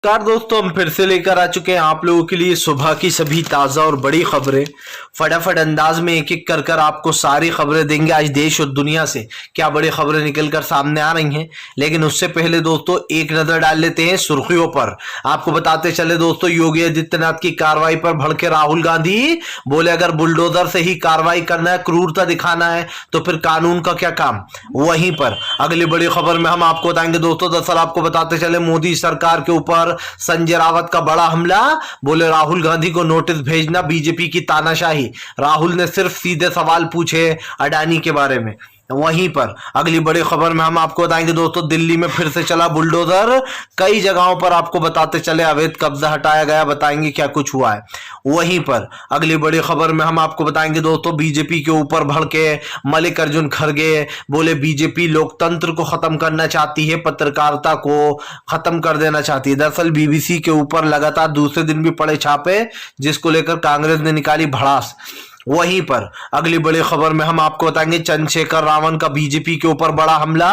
Car दोस्तों, हम फिर से लेकर आ चुके हैं आप लोगों के लिए सुबह की सभी ताज़ा और बड़ी खबरें। फटाफट अंदाज में एक एक कर आपको सारी खबरें देंगे। आज देश और दुनिया से क्या बड़ी खबरें निकलकर सामने आ रही हैं, लेकिन उससे पहले दोस्तों एक नजर डाल लेते हैं सुर्खियों पर। आपको बताते चले दोस्तों, योगी आदित्यनाथ की कार्रवाई पर भड़के राहुल गांधी। बोले अगर बुलडोजर से ही कार्रवाई करना है, क्रूरता दिखाना है, तो फिर कानून का क्या काम। वहीं पर अगली बड़ी खबर में हम आपको बताएंगे दोस्तों, दरअसल आपको बताते चले मोदी सरकार के ऊपर संजय रावत का बड़ा हमला। बोले राहुल गांधी को नोटिस भेजना बीजेपी की तानाशाही। राहुल ने सिर्फ सीधे सवाल पूछे अडानी के बारे में। वहीं पर अगली बड़ी खबर में हम आपको बताएंगे दोस्तों, दिल्ली में फिर से चला बुलडोजर। कई जगहों पर आपको बताते चले अवैध कब्जा हटाया गया, बताएंगे क्या कुछ हुआ है। वहीं पर अगली बड़ी खबर में हम आपको बताएंगे दोस्तों, बीजेपी के ऊपर भड़के मल्लिकार्जुन खड़गे। बोले बीजेपी लोकतंत्र को खत्म करना चाहती है, पत्रकारिता को खत्म कर देना चाहती है। दरअसल बीबीसी के ऊपर लगातार दूसरे दिन भी पड़े छापे, जिसको लेकर कांग्रेस ने निकाली भड़ास। वहीं पर अगली बड़ी खबर में हम आपको बताएंगे, चंद्रशेखर रावण का बीजेपी के ऊपर बड़ा हमला।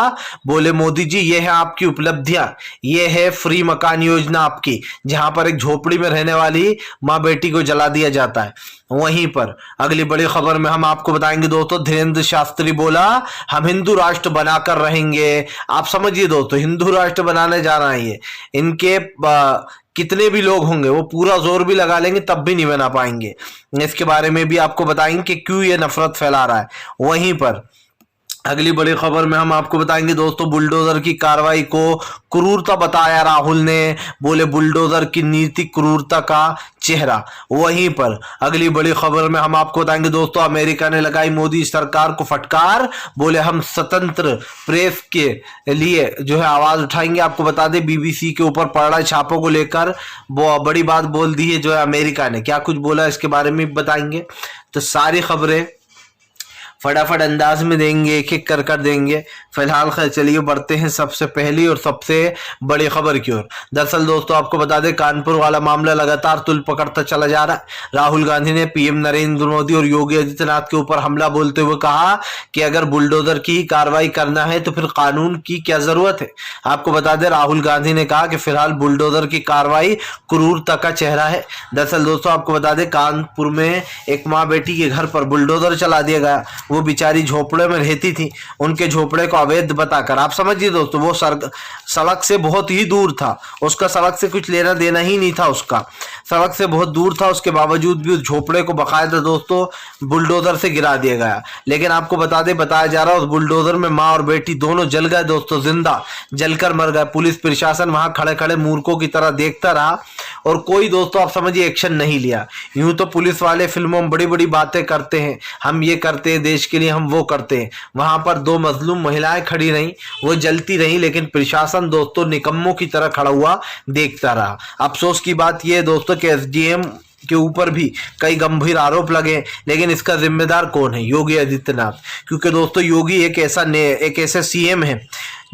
बोले मोदी जी ये है आपकी उपलब्धियां, ये है फ्री मकान योजना आपकी, जहां पर एक झोपड़ी में रहने वाली मां बेटी को जला दिया जाता है। वहीं पर अगली बड़ी खबर में हम आपको बताएंगे दोस्तों, धीरेन्द्र शास्त्री बोला हम हिंदू राष्ट्र बनाकर रहेंगे। आप समझिए दोस्तों, हिंदू राष्ट्र बनाने जा रहा है ये। इनके कितने भी लोग होंगे वो पूरा जोर भी लगा लेंगे तब भी नहीं बना पाएंगे। इसके बारे में भी आपको बताएंगे कि क्यों ये नफरत फैला रहा है। वहीं पर अगली बड़ी खबर में हम आपको बताएंगे दोस्तों, बुलडोजर की कार्रवाई को क्रूरता बताया राहुल ने। बोले बुलडोजर की नीति क्रूरता का चेहरा। वहीं पर अगली बड़ी खबर में हम आपको बताएंगे दोस्तों, अमेरिका ने लगाई मोदी सरकार को फटकार। बोले हम स्वतंत्र प्रेस के लिए जो है आवाज उठाएंगे। आपको बता दें बीबीसी के ऊपर पड़ रहे छापों को लेकर वो बड़ी बात बोल दी है जो है अमेरिका ने। क्या कुछ बोला इसके बारे में बताएंगे। तो सारी खबरें फटाफट अंदाज में देंगे, एक एक कर देंगे। फिलहाल चलिए बढ़ते हैं सबसे पहली और सबसे बड़ी खबर की ओर। दरअसल दोस्तों आपको बता दें, कानपुर वाला मामला लगातार तुल पकड़ता चला जा रहा है। राहुल गांधी ने पीएम नरेंद्र मोदी और योगी आदित्यनाथ के ऊपर हमला बोलते हुए कहा कि अगर बुलडोजर की कार्रवाई करना है तो फिर कानून की क्या जरूरत है। आपको बता दें, राहुल गांधी ने कहा कि फिलहाल बुलडोजर की कार्रवाई क्रूरता का चेहरा है। दरअसल दोस्तों आपको बता दें, कानपुर में एक माँ बेटी के घर पर बुलडोजर चला दिया गया। वो बेचारी झोपड़े में रहती थी, उनके झोपड़े को अवैध बताकर, आप समझिए दोस्तों, वो सड़क से बहुत ही दूर था, उसका सड़क से कुछ लेना देना ही नहीं था, उसका सड़क से बहुत दूर था। उसके बावजूद भी उस झोपड़े को बकायदा दोस्तों बुलडोजर से गिरा दिया गया। लेकिन आपको बता दें, बताया जा रहा है उस बुलडोजर में माँ और बेटी दोनों जल गए दोस्तों, जिंदा जलकर मर गए। पुलिस प्रशासन वहां खड़े खड़े मूर्खों की तरह देखता रहा और कोई दोस्तों आप समझिए एक्शन नहीं लिया। यूं तो पुलिस वाले फिल्मों में बड़ी बड़ी बातें करते हैं, हम ये करते हैं देश के लिए, हम वो करते हैं। वहां पर दो मजलूम महिलाएं खड़ी रहीं, वो जलती रहीं, लेकिन प्रशासन दोस्तों निकम्मों की तरह खड़ा हुआ देखता रहा। अफसोस की बात यह दोस्तों कि एसडीएम के ऊपर भी कई गंभीर आरोप लगे, लेकिन इसका जिम्मेदार कौन है? योगी आदित्यनाथ। क्योंकि दोस्तों योगी एक ऐसे सीएम है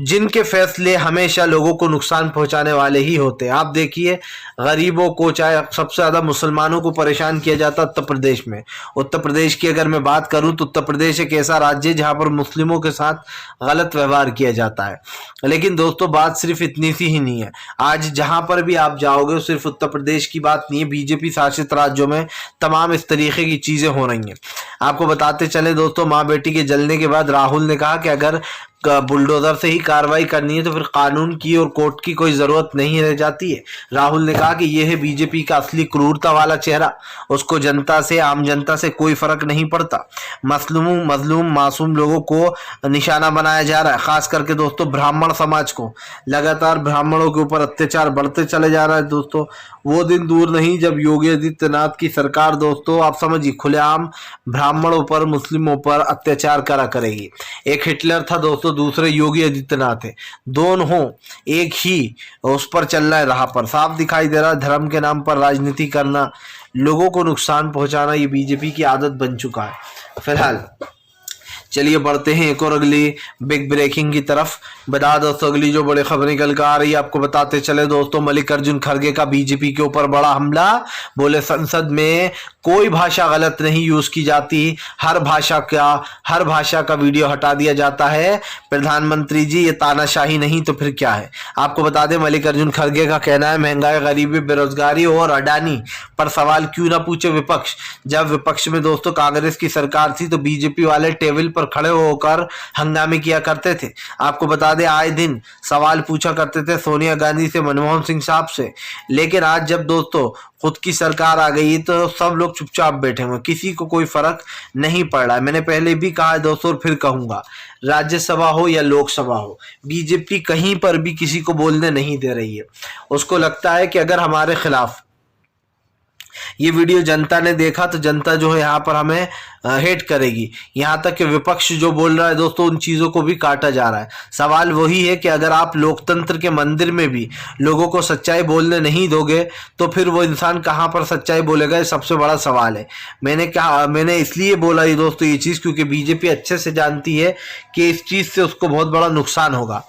जिनके फैसले हमेशा लोगों को नुकसान पहुंचाने वाले ही होते हैं। आप देखिए, गरीबों को, चाहे सबसे ज्यादा मुसलमानों को परेशान किया जाता है उत्तर प्रदेश में। उत्तर प्रदेश की अगर मैं बात करूं तो उत्तर प्रदेश एक ऐसा राज्य है जहां पर मुस्लिमों के साथ गलत व्यवहार किया जाता है। लेकिन दोस्तों बात सिर्फ इतनी सी ही नहीं है। आज जहां पर भी आप जाओगे सिर्फ उत्तर प्रदेश की बात नहीं है, बीजेपी शासित राज्यों में तमाम इस तरीके की चीजें हो रही हैं। आपको बताते चले दोस्तों, माँ बेटी के जलने के बाद राहुल ने कहा कि अगर बुलडोजर से ही कार्रवाई करनी है तो फिर कानून की और कोर्ट की कोई जरूरत नहीं रह जाती है। राहुल ने कहा कि यह है बीजेपी का असली क्रूरता वाला चेहरा, उसको जनता से, आम जनता से कोई फर्क नहीं पड़ता। मजलूम मासूम लोगों को निशाना बनाया जा रहा है, खास करके दोस्तों ब्राह्मण समाज को। लगातार ब्राह्मणों के ऊपर अत्याचार बढ़ते चले जा रहा है दोस्तों। वो दिन दूर नहीं जब योगी आदित्यनाथ की सरकार दोस्तों आप समझिए खुलेआम ब्राह्मणों पर, मुस्लिमों पर अत्याचार करा करेगी। एक हिटलर था दोस्तों, दूसरे योगी आदित्यनाथ है, दोनों एक ही उस पर चल रहा है राह पर। साफ दिखाई दे रहा है धर्म के नाम पर राजनीति करना, लोगों को नुकसान पहुंचाना, ये बीजेपी की आदत बन चुका है। फिलहाल चलिए बढ़ते हैं एक और अगली बिग ब्रेकिंग की तरफ। बता दोस्तों अगली जो बड़ी खबर निकल कर आ रही है, आपको बताते चले दोस्तों, मल्लिकार्जुन खड़गे का बीजेपी के ऊपर बड़ा हमला। बोले संसद में कोई भाषा गलत नहीं यूज की जाती, हर भाषा का वीडियो हटा दिया जाता है। प्रधानमंत्री जी, ये तानाशाही नहीं तो फिर क्या है। आपको बता दें, मल्लिकार्जुन खड़गे का कहना है महंगाई, गरीबी, बेरोजगारी और अडानी पर सवाल क्यों ना पूछे विपक्ष। जब विपक्ष में दोस्तों कांग्रेस की सरकार थी तो बीजेपी वाले टेबल पर खड़े होकर हंगामे किया करते थे। आपको बता दें, आए दिन सवाल पूछा करते थे सोनिया गांधी से, मनमोहन सिंह साहब से। लेकिन आज जब दोस्तों खुद की सरकार आ गई तो सब लोग चुपचाप बैठे हुए, किसी को कोई फर्क नहीं पड़ रहा है। मैंने पहले भी कहा है दोस्तों और फिर कहूंगा, राज्यसभा हो या लोकसभा हो, बीजेपी कहीं पर भी किसी को बोलने नहीं दे रही है। उसको लगता है कि अगर हमारे खिलाफ ये वीडियो जनता ने देखा तो जनता जो है यहाँ पर हमें हेट करेगी। यहाँ तक कि विपक्ष जो बोल रहा है दोस्तों, उन चीज़ों को भी काटा जा रहा है। सवाल वही है कि अगर आप लोकतंत्र के मंदिर में भी लोगों को सच्चाई बोलने नहीं दोगे तो फिर वो इंसान कहाँ पर सच्चाई बोलेगा, ये सबसे बड़ा सवाल है। मैंने इसलिए बोला ये दोस्तों ये चीज़, क्योंकि बीजेपी अच्छे से जानती है कि इस चीज़ से उसको बहुत बड़ा नुकसान होगा।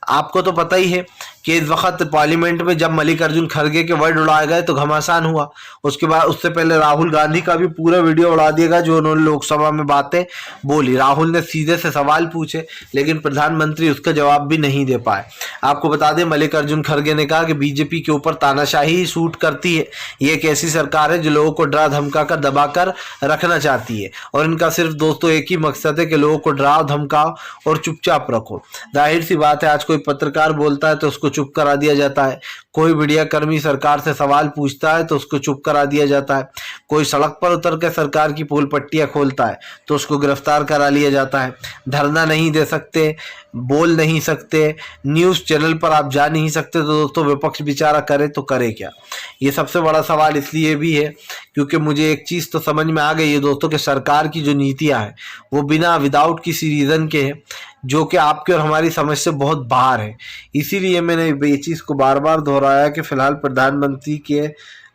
आपको तो पता ही है कि इस वक्त पार्लियामेंट में जब मल्लिकार्जुन खड़गे के वर्ड उड़ाए गए तो घमासान हुआ। उसके बाद उससे पहले राहुल गांधी का भी पूरा वीडियो उड़ा दिया गया जो उन्होंने लोकसभा में बातें बोली। राहुल ने सीधे से सवाल पूछे लेकिन प्रधानमंत्री उसका जवाब भी नहीं दे पाए। आपको बता दें, मल्लिकार्जुन खड़गे ने कहा कि बीजेपी के ऊपर तानाशाही सूट करती है। ये एक ऐसी सरकार है जो लोगों को डरा धमका कर दबा कर रखना चाहती है और इनका सिर्फ दोस्तों एक ही मकसद है कि लोगों को डराओ धमकाओ और चुपचाप रखो। जाहिर सी बात है, आज कोई पत्रकार बोलता है तो उसको चुप करा दिया जाता है, कोई मीडिया कर्मी सरकार से सवाल पूछता है तो उसको चुप करा दिया जाता है, कोई सड़क पर उतर कर सरकार की पोल पट्टियां खोलता है तो उसको गिरफ्तार करा लिया जाता है। धरना नहीं दे सकते, बोल नहीं सकते, न्यूज़ चैनल पर आप जा नहीं सकते, तो दोस्तों विपक्ष बेचारा करे तो करे क्या। ये सबसे बड़ा सवाल इसलिए भी है क्योंकि मुझे एक चीज़ तो समझ में आ गई है दोस्तों कि सरकार की जो नीतियां हैं वो विदाउट किसी रीज़न के हैं जो कि आपके और हमारी समझ से बहुत बाहर है। इसीलिए मैंने ये चीज़ को बार बार दोहराया कि फिलहाल प्रधानमंत्री के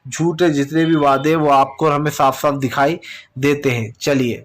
झूठे जितने भी वादे वो आपको और हमें साफ साफ दिखाई देते हैं। चलिए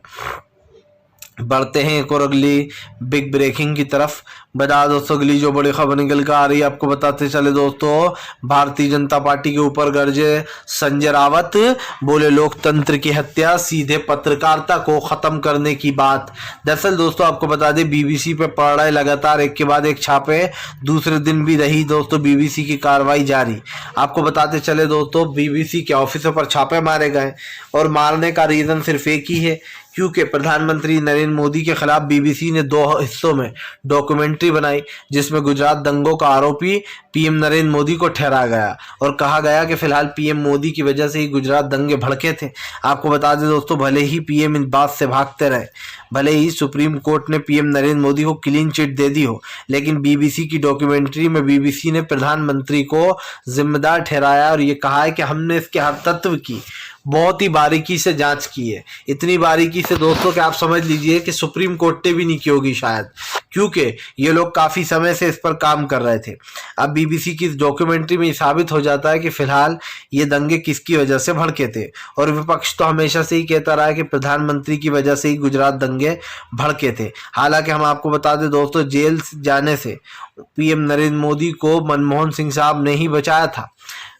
बढ़ते हैं एक और अगली बिग ब्रेकिंग की तरफ। बता दोस्तों अगली जो बड़ी खबर निकल कर आ रही है, आपको बताते चले दोस्तों, भारतीय जनता पार्टी के ऊपर गरजे संजय रावत, बोले लोकतंत्र की हत्या, सीधे पत्रकारिता को खत्म करने की बात। दरअसल दोस्तों आपको बता दें, बीबीसी पे पड़ रहा है लगातार एक के बाद एक छापे, दूसरे दिन भी रही दोस्तों बीबीसी की कार्रवाई जारी। आपको बताते चले दोस्तों, बीबीसी के ऑफिसों पर छापे मारे गए और मारने का रीजन सिर्फ एक ही है, क्योंकि प्रधानमंत्री नरेंद्र मोदी के खिलाफ बीबीसी ने 2 हिस्सों में डॉक्यूमेंट्री बनाई जिसमें गुजरात दंगों का आरोपी पीएम नरेंद्र मोदी को ठहराया गया और कहा गया कि फिलहाल पीएम मोदी की वजह से ही गुजरात दंगे भड़के थे। आपको बता दें दोस्तों, भले ही पीएम इन बात से भागते रहे, भले ही सुप्रीम कोर्ट ने पीएम नरेंद्र मोदी को क्लीन चिट दे दी हो, लेकिन बीबीसी की डॉक्यूमेंट्री में बीबीसी ने प्रधानमंत्री को जिम्मेदार ठहराया और ये कहा है कि हमने इसके हर तत्व की बहुत ही बारीकी से जांच की है। इतनी बारीकी से दोस्तों कि आप समझ लीजिए कि सुप्रीम कोर्ट ने भी नहीं की होगी शायद, क्योंकि ये लोग काफ़ी समय से इस पर काम कर रहे थे। अब बीबीसी की डॉक्यूमेंट्री में साबित हो जाता है कि फिलहाल ये दंगे किसकी वजह से भड़के थे और विपक्ष तो हमेशा से ही कहता रहा है कि प्रधानमंत्री की वजह से ही गुजरात दंगे भड़के थे। हालांकि हम आपको बता दें दोस्तों, जेल जाने से पीएम नरेंद्र मोदी को मनमोहन सिंह साहब ने ही बचाया था।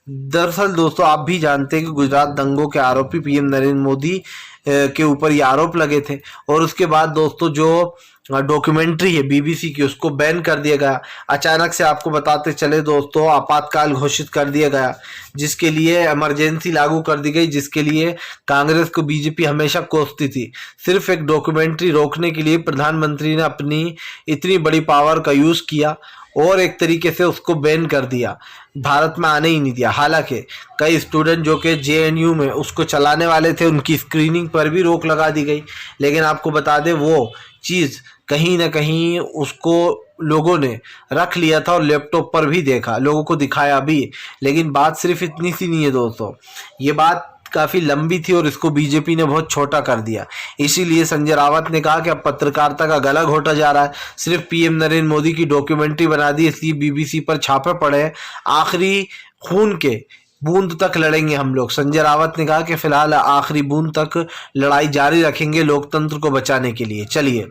दरअसल दोस्तों आप भी जानते हैं कि गुजरात दंगों के आरोपी पीएम नरेंद्र मोदी के ऊपर ये आरोप लगे थे और उसके बाद दोस्तों जो डॉक्यूमेंट्री है बीबीसी की उसको बैन कर दिया गया। अचानक से आपको बताते चले दोस्तों, आपातकाल घोषित कर दिया गया, जिसके लिए इमरजेंसी लागू कर दी गई, जिसके लिए कांग्रेस को बीजेपी हमेशा कोसती थी। सिर्फ एक डॉक्यूमेंट्री रोकने के लिए प्रधानमंत्री ने अपनी इतनी बड़ी पावर का यूज़ किया और एक तरीके से उसको बैन कर दिया, भारत में आने ही नहीं दिया। हालांकि कई स्टूडेंट जो कि जेएनयू में उसको चलाने वाले थे उनकी स्क्रीनिंग पर भी रोक लगा दी गई, लेकिन आपको बता दें वो चीज़ कहीं ना कहीं उसको लोगों ने रख लिया था और लैपटॉप पर भी देखा, लोगों को दिखाया भी। लेकिन बात सिर्फ इतनी सी नहीं है दोस्तों, ये बात काफ़ी लंबी थी और इसको बीजेपी ने बहुत छोटा कर दिया। इसीलिए संजय रावत ने कहा कि अब पत्रकारिता का गला घोटा जा रहा है। सिर्फ पीएम नरेंद्र मोदी की डॉक्यूमेंट्री बना दी इसलिए बीबीसी पर छापे पड़े, आखिरी खून के बूंद तक लड़ेंगे हम लोग। संजय रावत ने कहा कि फिलहाल आखिरी बूंद तक लड़ाई जारी रखेंगे लोकतंत्र को बचाने के लिए। चलिए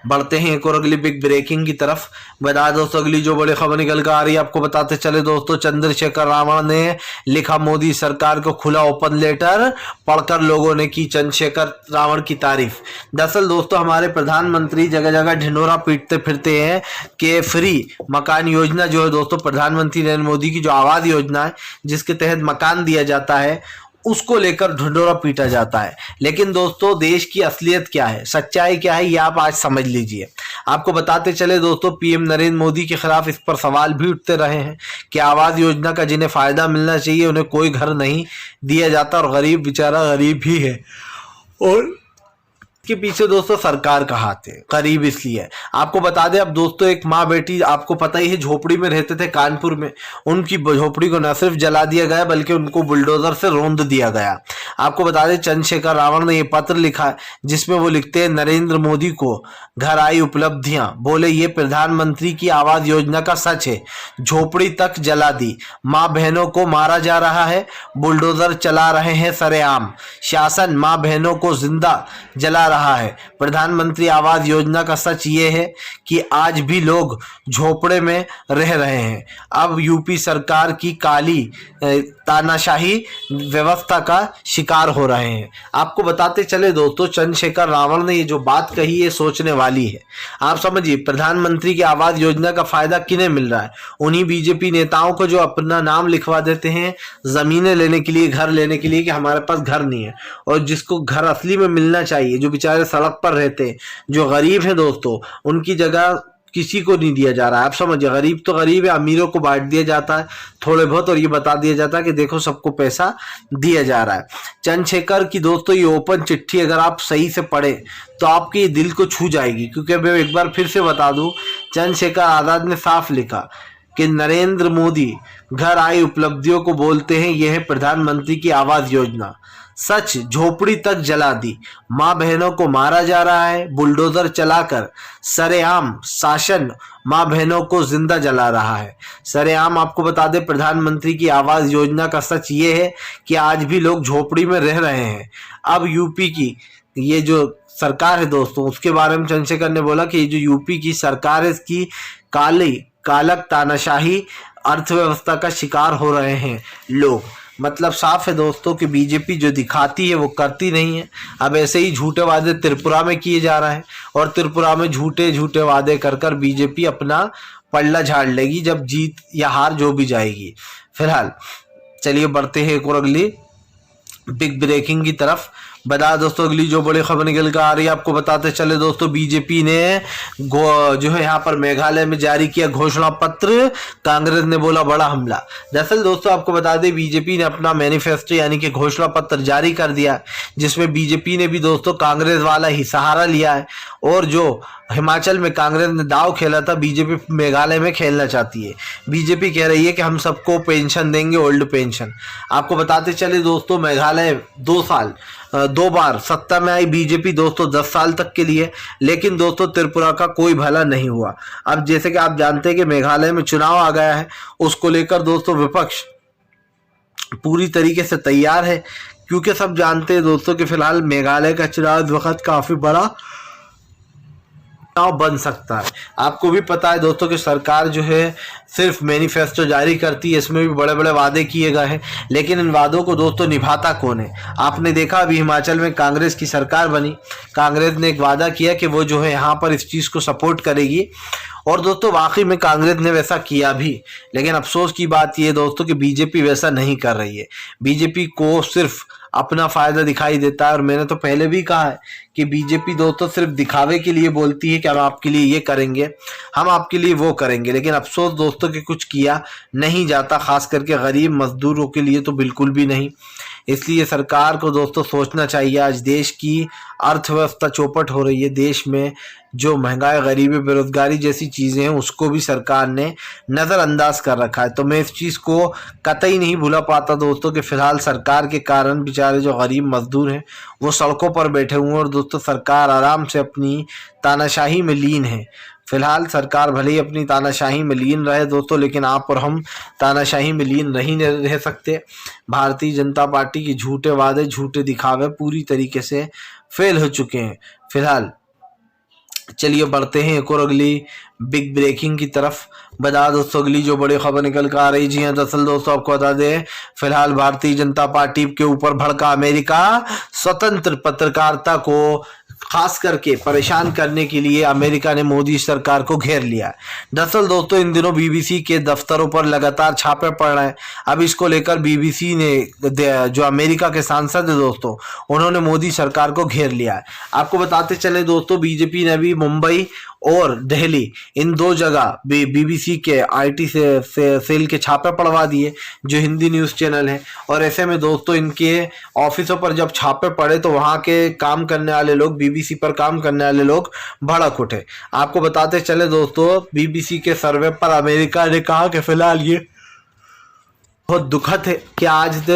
बढ़ते हैं एक और अगली बिग ब्रेकिंग की तरफ। बता दोस्तों अगली जो बड़ी खबर निकल कर आ रही है आपको बताते चले दोस्तों, चंद्रशेखर रावण ने लिखा मोदी सरकार को खुला ओपन लेटर, पढ़कर लोगों ने की चंद्रशेखर रावण की तारीफ। दरअसल दोस्तों हमारे प्रधानमंत्री जगह जगह ढिंढोरा पीटते फिरते हैं कि फ्री मकान योजना जो है दोस्तों, प्रधानमंत्री नरेंद्र मोदी की जो आवास योजना है जिसके तहत मकान दिया जाता है, उसको लेकर ढिंढोरा पीटा जाता है। लेकिन दोस्तों देश की असलियत क्या है, सच्चाई क्या है, ये आप आज समझ लीजिए। आपको बताते चले दोस्तों, पीएम नरेंद्र मोदी के खिलाफ इस पर सवाल भी उठते रहे हैं कि आवास योजना का जिन्हें फायदा मिलना चाहिए उन्हें कोई घर नहीं दिया जाता और गरीब बेचारा गरीब ही है। और के पीछे दोस्तों सरकार का हाथ है, गरीब इसलिए। आपको बता दें अब दोस्तों, एक माँ बेटी आपको पता ही है झोपड़ी में रहते थे कानपुर में, उनकी झोपड़ी को न सिर्फ जला दिया गया बल्कि उनको बुलडोजर से रौंद दिया गया। आपको बता दें चंद्रशेखर रावण ने ये पत्र लिखा है जिसमें वो लिखते हैं, नरेंद्र मोदी को घर आई उपलब्धियां, बोले ये प्रधानमंत्री की आवास योजना का सच है, झोपड़ी तक जला दी, माँ बहनों को मारा जा रहा है, बुलडोजर चला रहे हैं सरेआम, शासन माँ बहनों को जिंदा जला रहा है। प्रधानमंत्री आवास योजना का सच ये है कि आज भी लोग झोपड़े में रह रहे हैं। अब यूपी सरकार की काली तानाशाही व्यवस्था का शिकार हो रहे हैं। आपको बताते चले दोस्तों, चंद्रशेखर रावण ने ये जो बात कही है सोचने वाली है। आप समझिए, प्रधानमंत्री की आवास योजना का फायदा किन्हें मिल रहा है? उन्हीं बीजेपी नेताओं को जो अपना नाम लिखवा देते हैं जमीनें लेने के लिए, घर लेने के लिए कि हमारे पास घर नहीं है, और जिसको घर असली में मिलना चाहिए, जो बेचारे सड़क पर रहते हैं, जो गरीब हैं दोस्तों, उनकी जगह किसी को नहीं दिया जा रहा है। आप समझिए, गरीब तो गरीब है, अमीरों को बांट दिया जाता है थोड़े बहुत, और ये बता दिया जाता है कि देखो सबको पैसा दिया जा रहा है। चंद्रशेखर की दोस्तों ये ओपन चिट्ठी अगर आप सही से पढ़े तो आपके ये दिल को छू जाएगी, क्योंकि मैं एक बार फिर से बता दूं, चंद्रशेखर आजाद ने साफ लिखा कि नरेंद्र मोदी घर आई उपलब्धियों को बोलते हैं यह है प्रधानमंत्री की आवास योजना, सच झोपड़ी तक जला दी, माँ बहनों को मारा जा रहा है, बुलडोजर चलाकर सरेआम शासन माँ बहनों को जिंदा जला रहा है। सरेआम आपको बता दें, प्रधानमंत्री की आवास योजना का सच ये है कि आज भी लोग झोपड़ी में रह रहे हैं। अब यूपी की ये जो सरकार है दोस्तों, उसके बारे में चंद्रशेखर ने बोला कि ये जो यूपी की सरकार है इसकी कालक तानाशाही अर्थव्यवस्था का शिकार हो रहे हैं लोग। मतलब साफ है दोस्तों कि बीजेपी जो दिखाती है वो करती नहीं है। अब ऐसे ही झूठे वादे त्रिपुरा में किए जा रहे हैं, और त्रिपुरा में झूठे झूठे वादे कर कर बीजेपी अपना पल्ला झाड़ लेगी जब जीत या हार जो भी जाएगी। फिलहाल चलिए बढ़ते हैं एक और अगली बिग ब्रेकिंग की तरफ। बता दोस्तों अगली जो बड़ी खबर निकल कर आ रही है आपको बताते चले दोस्तों, बीजेपी ने जो है यहाँ पर मेघालय में जारी किया घोषणा पत्र, कांग्रेस ने बोला बड़ा हमला। दरअसल दोस्तों आपको बता दें, बीजेपी ने अपना मैनिफेस्टो यानी कि घोषणा पत्र जारी कर दिया, जिसमें बीजेपी ने भी दोस्तों कांग्रेस वाला ही सहारा लिया है, और जो हिमाचल में कांग्रेस ने दाव खेला था, बीजेपी मेघालय में खेलना चाहती है। बीजेपी कह रही है कि हम सबको पेंशन देंगे, ओल्ड पेंशन। आपको बताते चले दोस्तों, मेघालय 2 बार सत्ता में आई बीजेपी दोस्तों 10 साल तक के लिए, लेकिन दोस्तों त्रिपुरा का कोई भला नहीं हुआ। अब जैसे कि आप जानते हैं कि मेघालय में चुनाव आ गया है, उसको लेकर दोस्तों विपक्ष पूरी तरीके से तैयार है, क्योंकि सब जानते हैं दोस्तों कि फिलहाल मेघालय का चुनाव इस वक्त काफी बड़ा बन सकता है। आपको भी पता है दोस्तों कि सरकार जो है सिर्फ मैनिफेस्टो जारी करती है, इसमें भी बड़े बड़े वादे किए गए हैं, लेकिन इन वादों को दोस्तों निभाता कौन है? आपने देखा अभी हिमाचल में कांग्रेस की सरकार बनी, कांग्रेस ने एक वादा किया कि वो जो है यहाँ पर इस चीज़ को सपोर्ट करेगी, और दोस्तों वाकई में कांग्रेस ने वैसा किया भी। लेकिन अफसोस की बात यह दोस्तों कि बीजेपी वैसा नहीं कर रही है। बीजेपी को सिर्फ अपना फायदा दिखाई देता है, और मैंने तो पहले भी कहा है कि बीजेपी दोस्तों सिर्फ दिखावे के लिए बोलती है कि हम आपके लिए ये करेंगे, हम आपके लिए वो करेंगे, लेकिन अफसोस दोस्तों कि कुछ किया नहीं जाता, खास करके गरीब मजदूरों के लिए तो बिल्कुल भी नहीं। इसलिए सरकार को दोस्तों सोचना चाहिए, आज देश की अर्थव्यवस्था चौपट हो रही है, देश में जो महंगाई, गरीबी, बेरोजगारी जैसी चीज़ें हैं उसको भी सरकार ने नज़रअंदाज कर रखा है। तो मैं इस चीज़ को कतई नहीं भूला पाता दोस्तों कि फिलहाल सरकार के कारण बेचारे जो गरीब मजदूर हैं वो सड़कों पर बैठे हुए हैं, और दोस्तों सरकार आराम से अपनी तानाशाही में लीन है। फिलहाल सरकार भले ही अपनी तानाशाही में लीन रहे दोस्तों, लेकिन आप और हम तानाशाही में लीन नहीं रह सकते। भारतीय जनता पार्टी के झूठे वादे, झूठे दिखावे पूरी तरीके से फेल हो चुके हैं। फिलहाल चलिए बढ़ते हैं एक और अगली बिग ब्रेकिंग की तरफ। बता दोस्तों अगली जो बड़ी खबर निकल कर आ रही, जी हाँ दरअसल दोस्तों आपको बता दें, फिलहाल भारतीय जनता पार्टी के ऊपर भड़का अमेरिका। स्वतंत्र पत्रकारिता को खास करके परेशान करने के लिए अमेरिका ने मोदी सरकार को घेर लिया। दरअसल दोस्तों इन दिनों बीबीसी के दफ्तरों पर लगातार छापे पड़ रहे हैं। अब इसको लेकर बीबीसी ने, जो अमेरिका के सांसद है दोस्तों, उन्होंने मोदी सरकार को घेर लिया है। आपको बताते चले दोस्तों, बीजेपी ने भी मुंबई और दिल्ली इन दो जगह बीबीसी के आईटी सेल के छापे पड़वा दिए, जो हिंदी न्यूज़ चैनल है। और ऐसे में दोस्तों इनके ऑफिसों पर जब छापे पड़े तो वहाँ के काम करने वाले लोग, बीबीसी पर काम करने वाले लोग भड़क उठे। आपको बताते चले दोस्तों, बीबीसी के सर्वे पर अमेरिका ने कहा कि फिलहाल ये बहुत दुखद है कि आज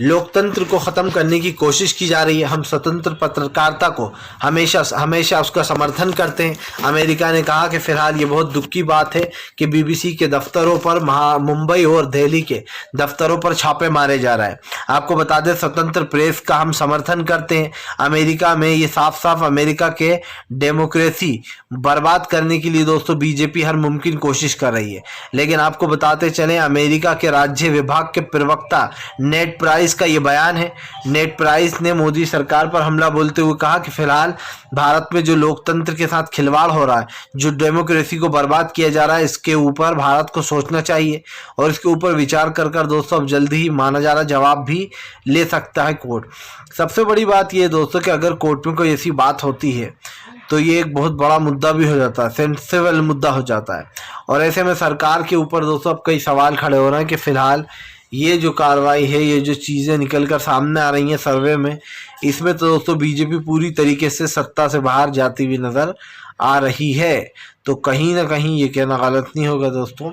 लोकतंत्र को ख़त्म करने की कोशिश की जा रही है। हम स्वतंत्र पत्रकारिता को हमेशा उसका समर्थन करते हैं। अमेरिका ने कहा कि फ़िलहाल ये बहुत दुख की बात है कि बीबीसी के दफ्तरों पर, मुंबई और दिल्ली के दफ्तरों पर छापे मारे जा रहे हैं। आपको बता दें स्वतंत्र प्रेस का हम समर्थन करते हैं। अमेरिका में ये साफ साफ अमेरिका के डेमोक्रेसी बर्बाद करने के लिए दोस्तों बीजेपी हर मुमकिन कोशिश कर रही है। लेकिन आपको बताते चलें, अमेरिका के राज्य विभाग के प्रवक्ता नेड प्राइस का ये बयान है। नेड प्राइस ने मोदी सरकार पर हमला बोलते हुए कहा कि फिलहाल भारत में जो लोकतंत्र के साथ खिलवाड़ हो रहा है, जो डेमोक्रेसी को बर्बाद किया जा रहा है, इसके ऊपर भारत को सोचना चाहिए और इसके ऊपर विचार कर दोस्तों अब जल्दी ही माना जा रहा जवाब भी ले सकता है कोर्ट। सबसे बड़ी बात यह दोस्तों कि अगर कोर्ट में कोई ऐसी बात होती है तो ये एक बहुत बड़ा मुद्दा भी हो जाता है, सेंसिटिव मुद्दा हो जाता है। और ऐसे में सरकार के ऊपर दोस्तों अब कई सवाल खड़े हो रहे हैं कि फिलहाल ये जो कार्रवाई है, ये जो चीज़ें निकल कर सामने आ रही हैं सर्वे में, इसमें तो दोस्तों बीजेपी पूरी तरीके से सत्ता से बाहर जाती हुई नज़र आ रही है। तो कहीं ना कहीं ये कहना गलत नहीं होगा दोस्तों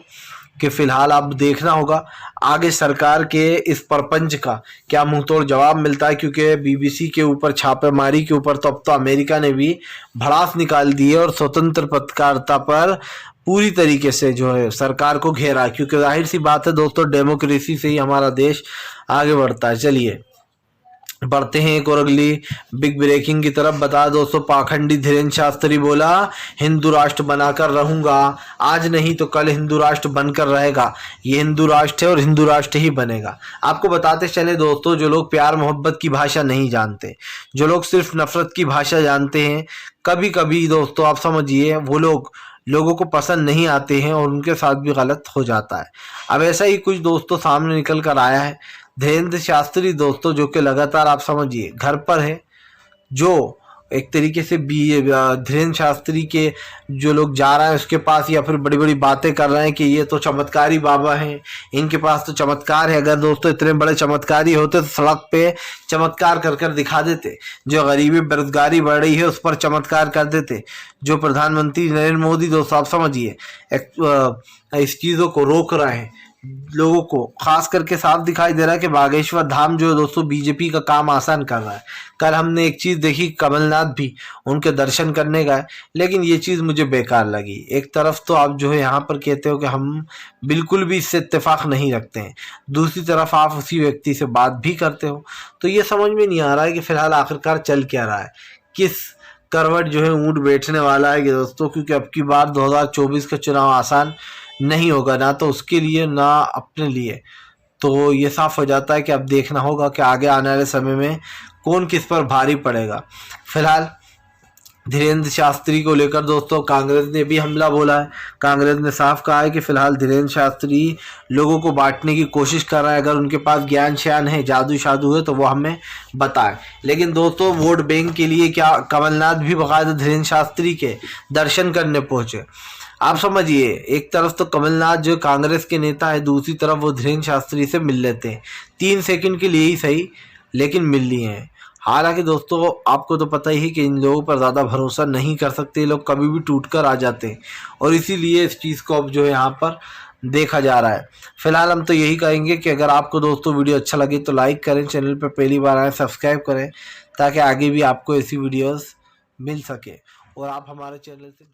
कि फिलहाल अब देखना होगा आगे सरकार के इस परपंच का क्या मुंहतोड़ जवाब मिलता है, क्योंकि बीबीसी के ऊपर छापेमारी के ऊपर तो अब तो अमेरिका ने भी भड़ास निकाल दी है और स्वतंत्र पत्रकारिता पर पूरी तरीके से जो है सरकार को घेरा, क्योंकि जाहिर सी बात है दोस्तों डेमोक्रेसी से ही हमारा देश आगे बढ़ता है। चलिए बढ़ते हैं एक और अगली बिग ब्रेकिंग की तरफ। बता दोस्तों, पाखंडी धीरेन्द्र शास्त्री बोला हिंदू राष्ट्र बनाकर रहूंगा, आज नहीं तो कल हिंदू राष्ट्र बनकर रहेगा। ये हिंदू राष्ट्र है और हिंदू राष्ट्र ही बनेगा। आपको बताते चले दोस्तों, जो लोग प्यार मोहब्बत की भाषा नहीं जानते, जो लोग सिर्फ नफरत की भाषा जानते हैं, कभी कभी दोस्तों आप समझिए वो लोगों को पसंद नहीं आते हैं और उनके साथ भी गलत हो जाता है। अब ऐसा ही कुछ दोस्तों सामने निकल कर आया है। धीरेन्द्र शास्त्री दोस्तों, जो कि लगातार आप समझिए घर पर है, जो एक तरीके से धीरेन्द्र शास्त्री के जो लोग जा रहे हैं उसके पास या फिर बड़ी बड़ी बातें कर रहे हैं कि ये तो चमत्कारी बाबा हैं, इनके पास तो चमत्कार है। अगर दोस्तों इतने बड़े चमत्कारी होते तो सड़क पे चमत्कार कर दिखा देते। जो गरीबी बेरोजगारी बढ़ रही है उस पर चमत्कार कर देते। जो प्रधानमंत्री नरेंद्र मोदी दोस्तों आप समझिए इस चीज़ों को रोक रहे हैं, लोगों को खास करके साफ दिखाई दे रहा है कि बागेश्वर धाम जो है दोस्तों बीजेपी का काम आसान कर रहा है। कल हमने एक चीज़ देखी, कमलनाथ भी उनके दर्शन करने गए, लेकिन ये चीज़ मुझे बेकार लगी। एक तरफ तो आप जो है यहाँ पर कहते हो कि हम बिल्कुल भी इससे इत्तेफाक नहीं रखते हैं, दूसरी तरफ आप उसी व्यक्ति से बात भी करते हो। तो ये समझ में नहीं आ रहा है कि फिलहाल आखिरकार चल क्या रहा है, किस करवट जो है ऊँट बैठने वाला है कि दोस्तों, क्योंकि अब की बार 2024 का चुनाव आसान नहीं होगा, ना तो उसके लिए ना अपने लिए। तो ये साफ हो जाता है कि अब देखना होगा कि आगे आने वाले समय में कौन किस पर भारी पड़ेगा। फिलहाल धीरेन्द्र शास्त्री को लेकर दोस्तों कांग्रेस ने भी हमला बोला है। कांग्रेस ने साफ कहा है कि फिलहाल धीरेन्द्र शास्त्री लोगों को बांटने की कोशिश कर रहा है। अगर उनके पास ज्ञान श्यान है, जादू शादू है तो वो हमें बताएं। लेकिन दोस्तों वोट बैंक के लिए क्या कमलनाथ भी बाकायदा धीरेन्द्र शास्त्री के दर्शन करने पहुंचे। आप समझिए, एक तरफ तो कमलनाथ जो कांग्रेस के नेता है, दूसरी तरफ वो धीरेन्द्र शास्त्री से मिल लेते हैं, 3 सेकंड के लिए ही सही, लेकिन मिल लिए हैं। हालांकि दोस्तों आपको तो पता ही है कि इन लोगों पर ज़्यादा भरोसा नहीं कर सकते, लोग कभी भी टूट कर आ जाते हैं और इसीलिए इस चीज़ को अब जो है यहाँ पर देखा जा रहा है। फिलहाल हम तो यही कहेंगे कि अगर आपको दोस्तों वीडियो अच्छा लगे तो लाइक करें, चैनल पर पहली बार आए सब्सक्राइब करें ताकि आगे भी आपको ऐसी वीडियोज़ मिल सके और आप हमारे चैनल से